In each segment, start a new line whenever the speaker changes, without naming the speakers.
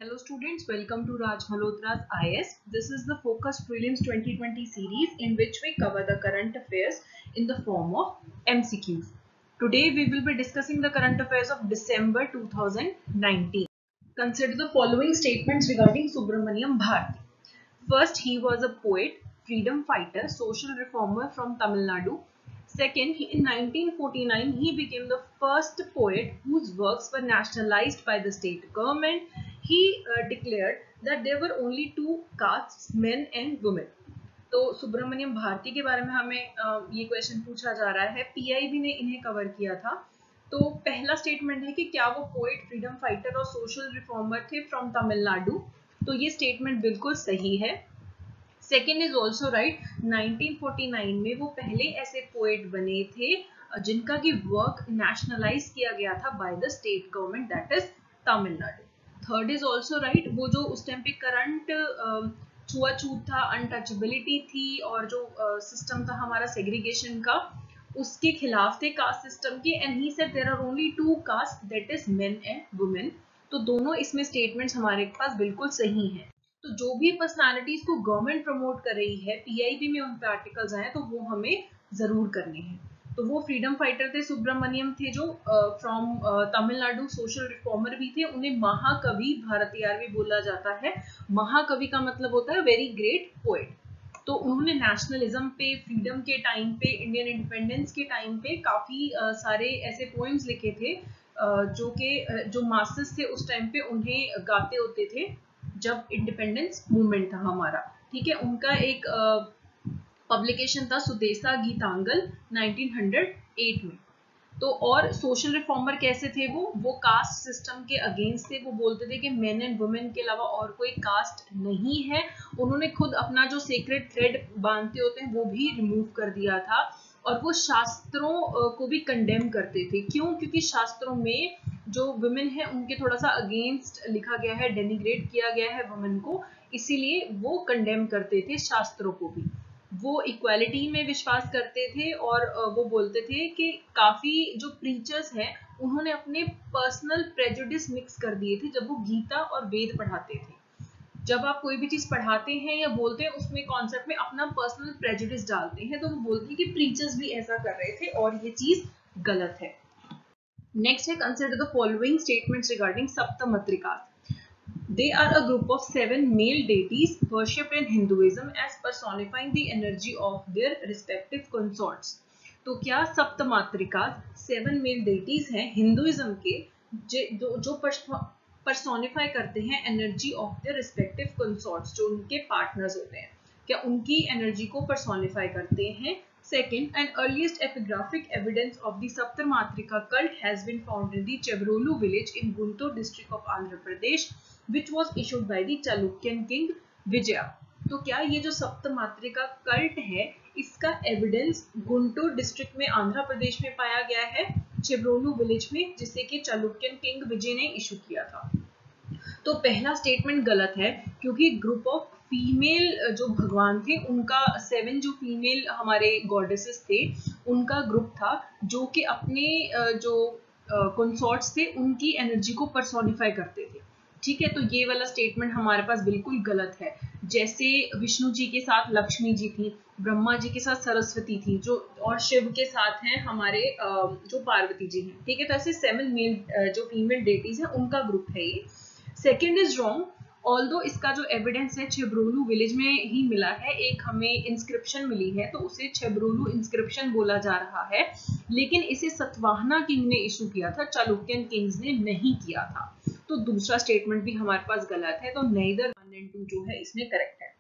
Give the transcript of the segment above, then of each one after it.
Hello students, welcome to Raj Malhotra's IS. This is the Focus Prelims 2020 series in which we cover the current affairs in the form of MCQs. Today we will be discussing the current affairs of December 2019. Consider the following statements regarding Subramaniam Bharati. First, he was a poet, freedom fighter, social reformer from Tamil Nadu. Second, in 1949, he became the first poet whose works were nationalized by the state government. He declared that there were only two castes, men and women. तो सुब्रमण्यम भारती के बारे में हमें ये question पूछा जा रहा है। पीआईबी ने इन्हें कवर किया था। तो पहला स्टेटमेंट है कि क्या वो पोएट, फ्रीडम फाइटर और सोशल रिफॉर्मर थे फ्रॉम तमिलनाडु। तो ये स्टेटमेंट बिल्कुल सही है। Second is also right. 1949 में वो पहले ऐसे पोएट बने थे जिनका की वर्क नेशनलाइज किया गया था by the state government, that is Tamil Nadu. Third is also right. वो जो उस टाइम पे करंट छुआछूत था, अनटचेबिलिटी थी और जो सिस्टम था हमारा सेग्रीगेशन का, उसके खिलाफ थे कास्ट सिस्टम के। And he said there are only two caste, that is men and women. तो दोनों इसमें स्टेटमेंट्स हमारे पास बिल्कुल सही हैं। तो जो भी पर्सनालिटीज को गवर्नमेंट प्रमोट कर रही है, पीआईबी में उन पे आर्टिकल्स आए तो वो हमें जरूर करने हैं। तो वो फ्रीडम फाइटर थे, सुब्रमण्यम थे, जो फ्रॉम तमिलनाडु, सोशल रिफॉर्मर भी थे। उन्हें महाकवि भारतीयार भी बोला जाता है। महाकवि का मतलब होता है वेरी ग्रेट पोएट। तो उन्होंने नेशनलिज्म पे, फ्रीडम के टाइम पे, इंडियन इंडिपेंडेंस के टाइम पे काफी सारे ऐसे पोएम्स लिखे थे जो मासेस थे उस टाइम पे उन्हें गाते होते थे जब इंडिपेंडेंस मूवमेंट था हमारा। ठीक है, उनका एक पब्लिकेशन था सुदेशा गीतांगल 1908 में। तो और सोशल रिफॉर्मर कैसे थे वो कास्ट सिस्टम के अगेंस्ट थे। वो बोलते थे कि मेन एंड वुमेन के अलावा और कोई कास्ट नहीं है। उन्होंने खुद अपना जो सीक्रेट थ्रेड बांधते होते हैं वो भी रिमूव कर दिया था। और वो शास्त्रों को भी कंडेम करते थे। क्यों? क्योंकि शास्त्रों में जो वुमेन है उनके थोड़ा सा अगेंस्ट लिखा गया है, डेनिग्रेट किया गया है वुमेन को, इसीलिए वो कंडेम करते थे शास्त्रों को भी। वो इक्वालिटी में विश्वास करते थे और वो बोलते थे कि काफी जो प्रीचर्स हैं उन्होंने अपने पर्सनल प्रेजुडिस मिक्स कर दिए थे जब वो गीता और वेद पढ़ाते थे। जब आप कोई भी चीज पढ़ाते हैं या बोलते हैं उसमें कॉन्सेप्ट में अपना पर्सनल प्रेजुडिस डालते हैं, तो वो बोलते हैं कि प्रीचर्स भी ऐसा कर रहे थे और ये चीज गलत है। नेक्स्ट है, consider the following statements regarding Saptamatrika. They are a group of 7 male deities worshipped in Hinduism as personifying the energy of their respective consorts. तो क्या सप्तमात्रिका 7 मेल डेटीज हैं हिंदुइज्म के जो पर्सोनिफाई करते हैं एनर्जी ऑफ देयर रिस्पेक्टिव कंसॉर्ट्स, जो उनके partners होते हैं, क्या उनकी एनर्जी को पर्सोनिफाई करते हैं। Second, an earliest epigraphic evidence of the Saptamatrika cult has been found in the Chebrolu village in Guntur district of Andhra Pradesh, which was issued by the Chalukyan king Vijaya. तो क्या ये जो सप्तमात्रिका cult है इसका evidence Guntur district में आंध्र प्रदेश में पाया गया है, चेब्रोलू विलेज में, जिसे कि चालुक्यन किंग विजय ने इशू किया था। तो पहला स्टेटमेंट गलत है क्योंकि ग्रुप ऑफ फीमेल जो भगवान थे उनका 7 जो फीमेल हमारे गॉडेसेस थे उनका ग्रुप था जो कि अपने जो कंसॉर्ट्स थे उनकी एनर्जी को पर्सोनिफाई करते थे। ठीक है, तो ये वाला स्टेटमेंट हमारे पास बिल्कुल गलत है। जैसे विष्णु जी के साथ लक्ष्मी जी थी, ब्रह्मा जी के साथ सरस्वती थी, जो और शिव के साथ हैं हमारे जो पार्वती जी हैं। ठीक है, तो ऐसे 7 मेल जो फीमेल डेटीज हैं उनका ग्रुप है ये। Second is wrong. ऑल्दो इसका जो एविडेंस है छेब्रोलू विलेज में ही मिला है, एक हमें इंस्क्रिप्शन मिली है तो उसे छेब्रोलू इंस्क्रिप्शन बोला जा रहा है, लेकिन इसे सतवाहना किंग ने इशू किया था, चालुक्यन किंग्स ने नहीं किया था। तो दूसरा स्टेटमेंट भी हमारे पास गलत है। तो नेदर 1 and 2 जो है इसमें करेक्ट है।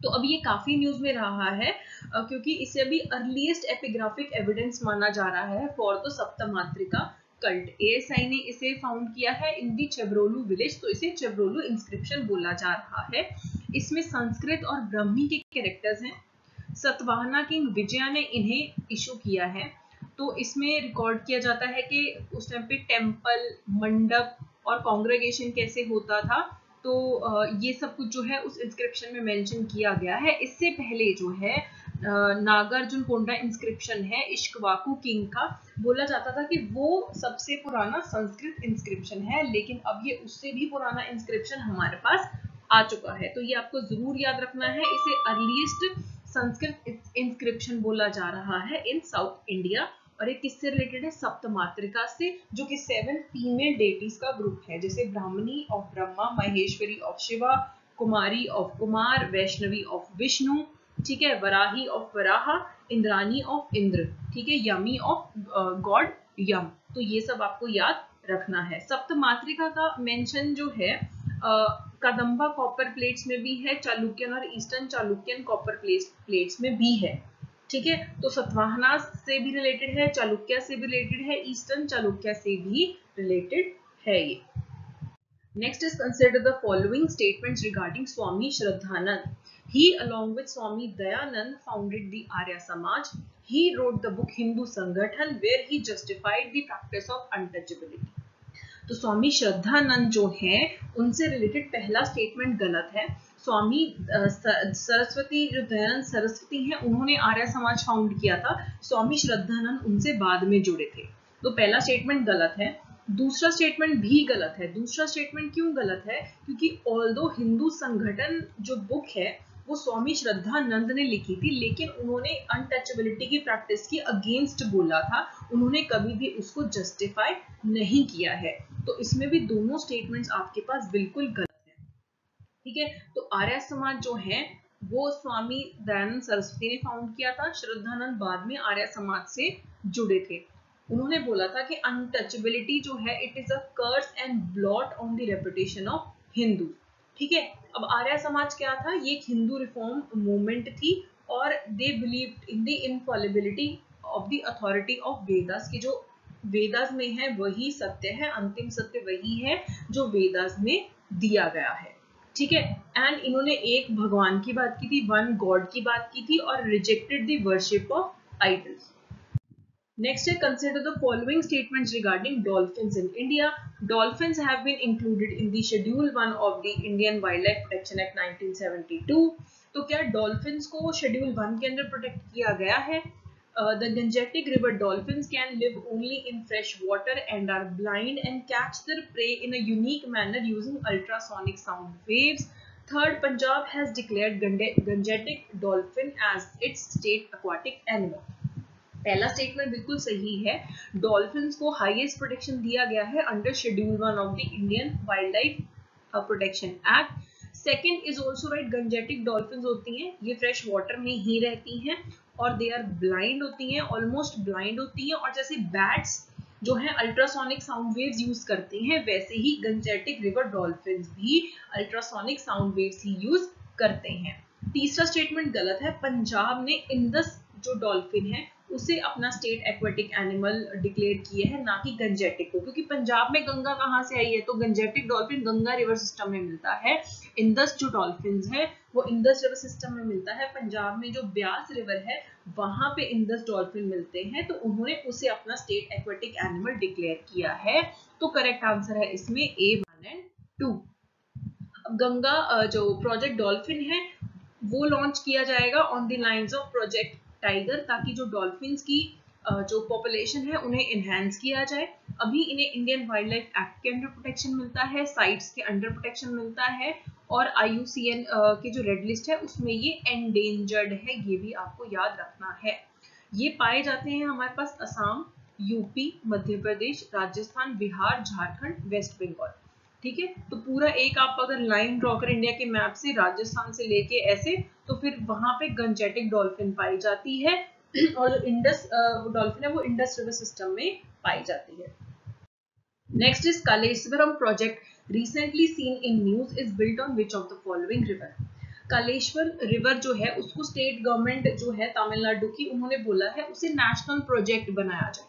तो अब ये काफी न्यूज में रहा है क्योंकि इसे अभी अर्लीस्ट एपिग्राफिक एविडेंस माना जा रहा है फॉर द सप्तमात्रिका कल्ट। एएसआई ने इसे फाउंड किया है इन दी चेब्रोलू विलेज, तो इसे चेब्रोलू इंस्क्रिप्शन बोला जा रहा है। इसमें संस्कृत और ब्राह्मी के कैरेक्टर्स हैं। सतवाहना किंग विजया ने इन्हें इशू किया है। तो इसमें रिकॉर्ड किया जाता है कि उस टाइम पे टेम्पल, मंडप और कांग्रेगेशन कैसे होता था। तो ये सब कुछ जो है उस इंस्क्रिप्शन में मेंशन किया गया है। इससे पहले जो है नागार्जुनकोंडा इंस्क्रिप्शन है इक्ष्वाकु किंग का, बोला जाता था कि वो सबसे पुराना संस्कृत इंस्क्रिप्शन है, लेकिन अब ये उससे भी पुराना इंस्क्रिप्शन हमारे पास आ चुका है। तो ये आपको जरूर याद रखना है, इसे अर्लीस्ट संस्कृत इंस्क्रिप्शन बोला जा रहा है इन साउथ इंडिया। और ये किससे रिलेटेड है? सप्तमात्रिका से, जो कि 7 फीमेल डेटीज का ग्रुप है, जैसे Brahmani of Brahma, Maheshwari of Shiva, Kumari of Kumar, Vaishnavi of Vishnu, ठीक है, वराही ऑफ वराहा, इंद्रानी ऑफ इंद्र, ठीक है, यमी ऑफ गॉड यम। तो ये सब आपको याद रखना है। सप्तमात्रिका का मेंशन जो है कदंबा कॉपर प्लेट्स में भी है, चालुक्यन और ईस्टर्न चालुक्यन कॉपर प्लेट्स में भी है, ठीक है। तो सतवाहना से भी रिलेटेड है, चालुक्य से भी रिलेटेड है, ईस्टर्न चालुक्य से भी रिलेटेड है ये। Next is consider the following statements regarding Swami Shraddhanand. He, along with Swami Dayanand, founded the Arya Samaj. He wrote the book Hindu Sangathan, where he justified the practice of untouchability. तो स्वामी श्रद्धानंद जो है उनसे related पहला statement गलत है। स्वामी सरस्वती, जो दयानंद सरस्वती हैं, उन्होंने आर्य समाज फाउंड किया था, स्वामी श्रद्धानंद उनसे बाद में जुड़े थे। तो पहला स्टेटमेंट गलत है। दूसरा स्टेटमेंट भी गलत है। दूसरा स्टेटमेंट क्यों गलत है? क्योंकि ऑल्दो हिंदू संगठन जो बुक है वो स्वामी श्रद्धानंद ने लिखी थी, लेकिन उन्होंने अनटचेबिलिटी की प्रैक्टिस की अगेंस्ट बोला था, उन्होंने कभी भी उसको जस्टिफाई नहीं किया है। तो इसमें भी दोनों स्टेटमेंट्स आपके पास बिल्कुल गलत है, ठीक है। तो आर्य समाज जो है वो स्वामी दयानंद सरस्वती ने फाउंड किया था, श्रद्धानंद बाद में आर्य समाज से जुड़े थे। उन्होंने बोला था कि अनटचेबिलिटी जो है it is a curse and blot on the reputation of Hindu, ठीक है। अब आर्य समाज क्या था? ये एक हिंदू रिफॉर्म मूवमेंट थी और they believed in the infallibility of the authority of Vedas, की जो वेदास में है वही सत्य है, अंतिम सत्य वही है जो वेदास में दिया गया है, ठीक है। एंड इन्होंने एक भगवान की बात की थी, वन गॉड की बात की थी, और rejected the worship of idols. Next, consider the following statements regarding dolphins in India. Dolphins have been included in the Schedule 1 of the Indian Wildlife Protection Act 1972. तो क्या dolphins को Schedule 1 के अंदर प्रोटेक्ट किया गया है? The Gangetic River dolphins can live only in fresh water and are blind and catch their prey in a unique manner using ultrasonic sound waves. Third, Punjab has declared Gangetic dolphin as its state aquatic animal. पहला statement बिल्कुल सही है, dolphins को highest protection दिया गया है under schedule 1 of the Indian wild life protection act. Second is also right, Gangetic dolphins होती हैं, ये फ्रेश वाटर में ही रहती हैं और दे आर ब्लाइंड होती हैं, ऑलमोस्ट ब्लाइंड होती हैं, और जैसे बैट्स जो है अल्ट्रासोनिक साउंड वेव्स यूज करते हैं, वैसे ही गंजेटिक रिवर डॉल्फिन्स भी अल्ट्रासोनिक साउंड वेव्स ही यूज करते हैं। तीसरा स्टेटमेंट गलत है, पंजाब ने इंडस जो डॉल्फिन है उसे अपना स्टेट एक्वेटिक एनिमल डिक्लेयर किए हैं, ना कि गंजेटिक को, क्योंकि पंजाब में गंगा कहाँ से आई है? तो Gangetic dolphin Ganga river system में मिलता है। इंडस जो डॉल्फिन है वो इंडस रिवर सिस्टम में मिलता है। पंजाब में जो ब्यास रिवर है वहां पे इंडस डॉल्फिन मिलते हैं, तो उन्होंने उसे अपना स्टेट एक्वेटिक एनिमल डिक्लेयर किया है। तो करेक्ट आंसर है इसमें A1 and 2। गंगा जो प्रोजेक्ट डॉल्फिन है वो लॉन्च किया जाएगा on the lines of project tiger, ताकि जो डॉल्फिन्स की जो पॉपुलेशन है उन्हें इनहेंस किया जाए। अभी इन्हें इंडियन वाइल्ड लाइफ एक्ट के अंडर प्रोटेक्शन मिलता है, साइट्स के अंडर प्रोटेक्शन मिलता है, और IUCN की जो रेड लिस्ट है उसमें ये एंडेंजर्ड है, ये भी आपको याद रखना है। ये पाए जाते हैं हमारे पास असम, यूपी, मध्य प्रदेश, राजस्थान, बिहार, झारखंड, वेस्ट बंगाल, ठीक है। तो पूरा एक आप अगर लाइन ड्रॉ कर इंडिया के मैप से, राजस्थान से लेके ऐसे, तो फिर वहां पे गंजेटिक डॉल्फिन पाई जाती है, और जो इंडस डॉल्फिन है वो इंडस रिवर सिस्टम में पाई जाती है। Next is Kaleshwaram project recently seen in news is built on which of the following river. Kaleshwar river जो है उसको स्टेट गवर्नमेंट जो है तमिलनाडु की, उन्होंने बोला है उसे नेशनल प्रोजेक्ट बनाया जाए,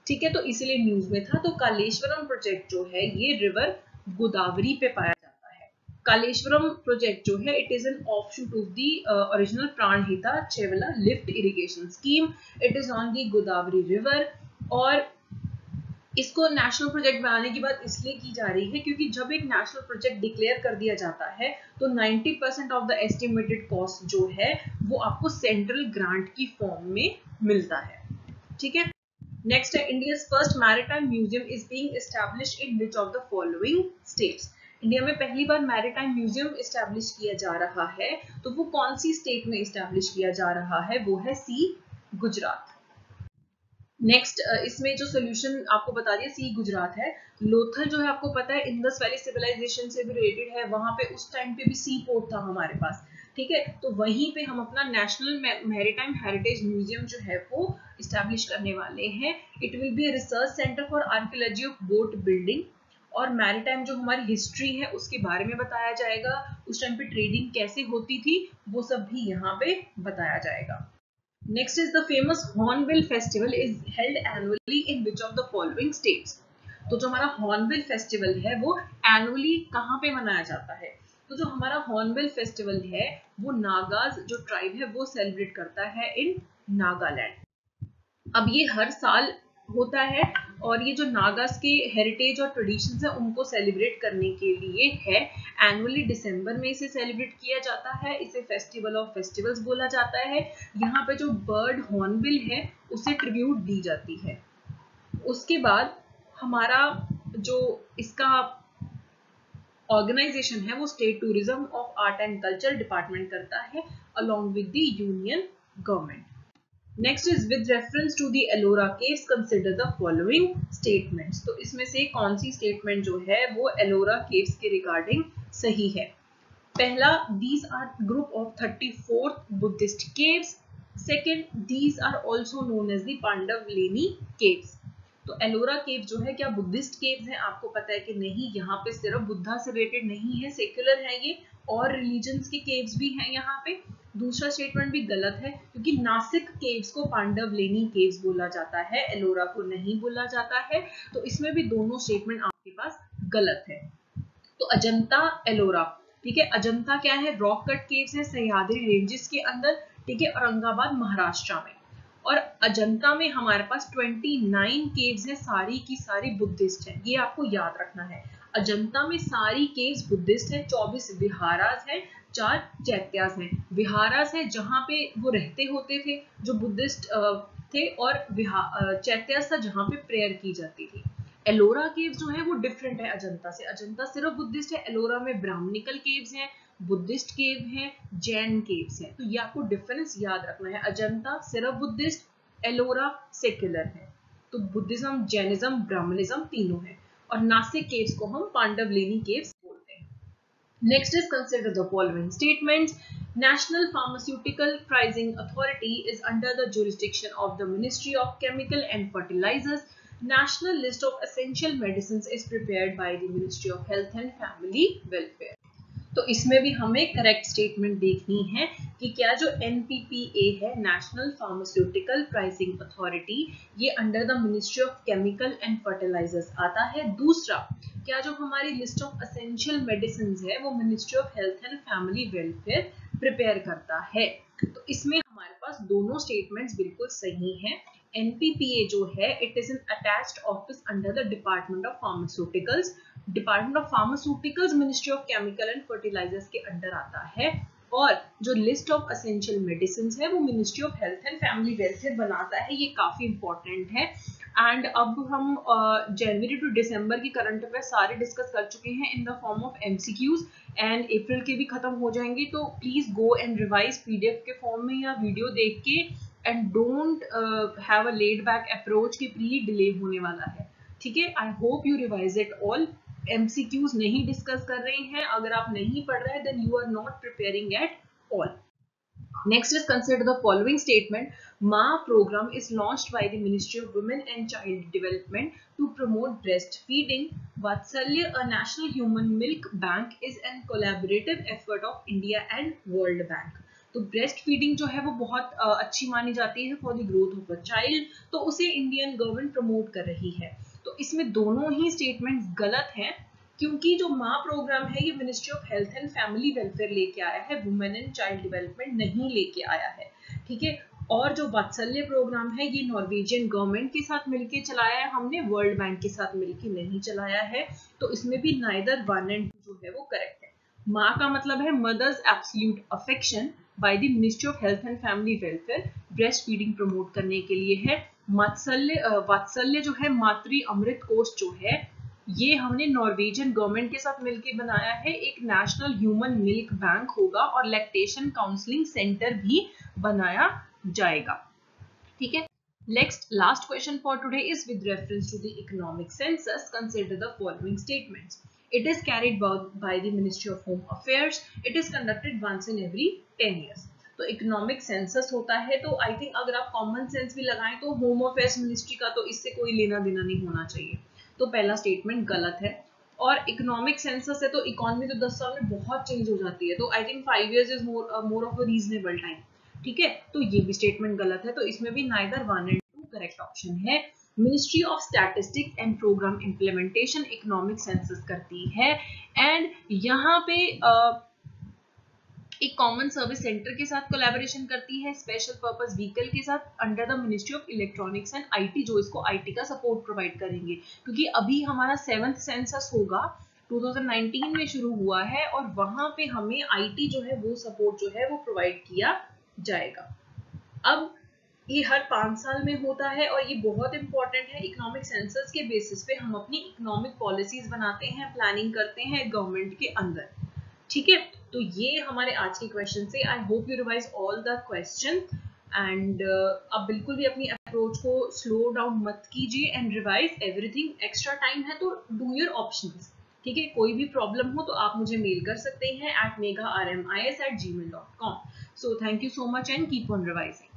ठीक है, तो इसलिए न्यूज में था। तो कालेश्वरम प्रोजेक्ट जो है ये रिवर गोदावरी पे पाया जाता है। कालेश्वरम प्रोजेक्ट जो है it is an offshoot of the original Pranahita Chevella lift irrigation scheme. It is on the Godavari river, और इसको नेशनल प्रोजेक्ट बनाने की बात इसलिए की जा रही है क्योंकि जब एक नेशनल प्रोजेक्ट डिक्लेयर कर दिया जाता है तो 90% ऑफ द एस्टिमेटेड कॉस्ट जो है वो आपको सेंट्रल ग्रांट की फॉर्म में मिलता है। ठीक है, नेक्स्ट है India's first maritime museum is being established in which of the following states. India में पहली बार मैरीटाइम म्यूजियम एस्टैब्लिश किया जा रहा है, तो वो कौन सी स्टेट में एस्टैब्लिश किया जा रहा है, वो है सी गुजरात। नेक्स्ट इसमें जो सोल्यूशन आपको बता दिया सी गुजरात है। लोथल जो है आपको पता है इंडस वैली सिविलाइजेशन से भी रिलेटेड है, वहां पे उस टाइम पे भी सी पोर्ट था हमारे पास। ठीक है, तो वहीं पे हम अपना नेशनल मैरीटाइम हेरिटेज म्यूजियम जो है वो इस्टेब्लिश करने वाले हैं। It will be a research centre for archaeology of boat building, और मैरीटाइम जो हमारी हिस्ट्री है उसके बारे में बताया जाएगा, उस टाइम पे ट्रेडिंग कैसे होती थी वो सब भी यहाँ पे बताया जाएगा। Next is the famous Hornbill Festival is held annually in which of the following states? तो जो हमारा हॉर्नबिल फेस्टिवल है वो एनुअली कहाँ पे मनाया जाता है? तो जो हमारा हॉर्नबिल फेस्टिवल है वो नागाज जो ट्राइब है वो सेलिब्रेट करता है इन नागालैंड। अब ये हर साल होता है और ये जो नागास के हेरिटेज और ट्रेडिशंस है उनको सेलिब्रेट करने के लिए है। एनुअली दिसंबर में इसे सेलिब्रेट किया जाता है, इसे फेस्टिवल ऑफ फेस्टिवल्स बोला जाता है। यहाँ पे जो बर्ड हॉर्नबिल है उसे ट्रिब्यूट दी जाती है। उसके बाद हमारा जो इसका ऑर्गेनाइजेशन है वो state tourism of art and culture department करता है along with the union government. Next is with reference to the Ellora caves consider the following statements. तो इसमें से कौन सी स्टेटमेंट जो है वो एलोरा केव्स के रिगार्डिंग सही है? पहला, these are group of 34 Buddhist caves. Second, these are also known as the Pandavleni caves. तो एलोरा केव जो है क्या बुद्धिस्ट केव्स हैं? आपको पता है कि नहीं, यहाँ पे सिर्फ बुद्धा से रिलेटेड नहीं है, सेक्युलर है ये, और रिलीजन्स के केव्स भी हैं यहाँ पे। दूसरा स्टेटमेंट भी गलत है क्योंकि नासिक केव्स को पांडवलेनी केव्स बोला जाता है, एलोरा को नहीं बोला जाता है। तो इसमें भी दोनों स्टेटमेंट आपके पास गलत है। तो अजंता एलोरा, ठीक है, अजंता क्या है? रॉक कट केव्स है सह्याद्री रेंजेस के अंदर, ठीक है, औरंगाबाद महाराष्ट्र में। और अजंता में हमारे पास 29 केव्स है, सारी की सारी बुद्धिस्ट है, ये आपको याद रखना है। अजंता में सारी केव्स बुद्धिस्ट है, 24 विहारास है, 4 चैत्यास हैं। विहारास है जहाँ पे वो रहते होते थे जो बुद्धिस्ट थे, और चैत्यास था जहाँ पे प्रेयर की जाती थी। एलोरा केव्स जो है वो डिफरेंट है अजंता से, अजंता सिर्फ बुद्धिस्ट है, एलोरा में ब्राह्मणिकल केव्स हैं, बुद्धिस्ट केव हैं, जैन केव्स हैं। तो ये आपको डिफरेंस याद रखना है, अजंता सिर्फ बुद्धिस्ट, एलोरा सेक्युलर है। तो बुद्धिज्म, जैनिज्म, ब्राह्मणिज्म तीनों है। और नासिक केव्स को हम पांडवलेनी केव्स बोलते हैं। Next is consider the following statements. National Pharmaceutical Pricing Authority is under the jurisdiction of the Ministry of Chemical and Fertilizers. National list of essential medicines is prepared by the Ministry of Health and Family Welfare. तो इसमें भी हमें correct statement देखनी है कि क्या जो NPPA है, नेशनल फार्मास्यूटिकल प्राइसिंग अथॉरिटी, ये under the ministry of chemical and fertilisers आता है। दूसरा, क्या जो हमारी लिस्ट ऑफ एसेंशियल मेडिसिन है वो ministry of health and family welfare prepare करता है। तो इसमें हमारे पास दोनों स्टेटमेंट्स बिल्कुल सही हैं। NPPA जो है it is an attached office under the department of pharmaceuticals. Department of pharmaceuticals ministry of chemical and fertilisers के अंडर आता है, और जो लिस्ट ऑफ एसेंशियल मेडिसिन है वो ministry of health and family welfare बनाता है। ये काफी इंपॉर्टेंट है। एंड अब हम जनवरी टू दिसंबर की करंट अफेयर सारे डिस्कस कर चुके हैं in the form of MCQs, and अप्रैल के भी खत्म हो जाएंगे। तो please go and revise PDF के फॉर्म में या वीडियो देख के, and don't have a laid back approach कि प्री डिले होने वाला है। ठीक है, I hope you revise it all. MCQs नहीं डिस्कस कर रहे हैं, अगर आप नहीं पढ़ रहे हैं then you are not preparing at all. Next is consider the following statement. MA program is launched by the Ministry of Women and Child Development to promote breastfeeding. Vatsalya, a national human milk bank, is a collaborative effort of India and World Bank. तो breast feeding जो है वो बहुत अच्छी मानी जाती है for the growth of a child, तो उसे इंडियन गवर्नमेंट प्रमोट कर रही है। तो इसमें दोनों ही स्टेटमेंट्स गलत हैं क्योंकि जो माँ प्रोग्राम है ये ministry of health and family welfare लेके आया है, वुमेन एंड चाइल्ड डेवलपमेंट नहीं लेके आया है। ठीक है, और जो वात्सल्य प्रोग्राम है ये नॉर्वेजियन गवर्नमेंट के साथ मिलकर चलाया है हमने, वर्ल्ड बैंक के साथ मिलकर नहीं चलाया है, तो इसमें भी नाइदर 1 and 2 जो है वो करेक्ट है। माँ का मतलब है mother's absolute affection by the ministry of health and family welfare, breast feeding promote करने के लिए है। वात्सल्य जो है मातृ अमृत कोष जो है ये हमने नॉर्वेजियन गवर्नमेंट के साथ मिलकर बनाया है, एक नेशनल ह्यूमन मिल्क बैंक होगा और लैक्टेशन काउंसलिंग सेंटर भी बनाया जाएगा। ठीक है, next last question for today is with reference to the economic census. Consider the following statements. It is carried by the Ministry of Home Affairs. It is conducted once in every 10 years. तो economic census होता है, तो I think अगर आप common sense भी लगाएं तो home affairs ministry का तो इससे कोई लेना देना नहीं होना चाहिए, तो पहला स्टेटमेंट गलत है। और इकोनॉमिक सेंसस है तो इकोनॉमी तो 10 साल में बहुत चेंज हो जाती है, तो I think 5 years is more of a reasonable time. ठीक है, तो ये भी स्टेटमेंट गलत है, तो इसमें भी नाइदर 1 and 2 करेक्ट ऑप्शन है। Ministry of statistics and programme implementation economic census करती है, एंड यहाँ पे एक कॉमन सर्विस सेंटर के साथ कोलैबोरेशन करती है, स्पेशल पर्पस व्हीकल के साथ under the ministry of electronics and IT, जो इसको आईटी का सपोर्ट प्रोवाइड करेंगे, क्योंकि अभी हमारा 7th सेंसस होगा 2019 में शुरू हुआ है और वहां पे हमें आईटी जो है वो सपोर्ट जो है वो प्रोवाइड किया जाएगा। अब ये हर 5 साल में होता है और ये बहुत इंपॉर्टेंट है। इकोनॉमिक सेंसस के बेसिस पे हम अपनी इकोनॉमिक पॉलिसीज बनाते हैं, प्लानिंग करते हैं गवर्नमेंट के अंदर। ठीक है, तो ये हमारे आज के क्वेश्चन से। आई hope you revise all the question and अब बिल्कुल भी अपनी अप्रोच को स्लो डाउन मत कीजिए and revise everything. Extra time है तो डू योर ऑप्शंस। ठीक है, कोई भी प्रॉब्लम हो तो आप मुझे मेल कर सकते हैं at megharmis@gmail.com. So thank you so much and keep on revising.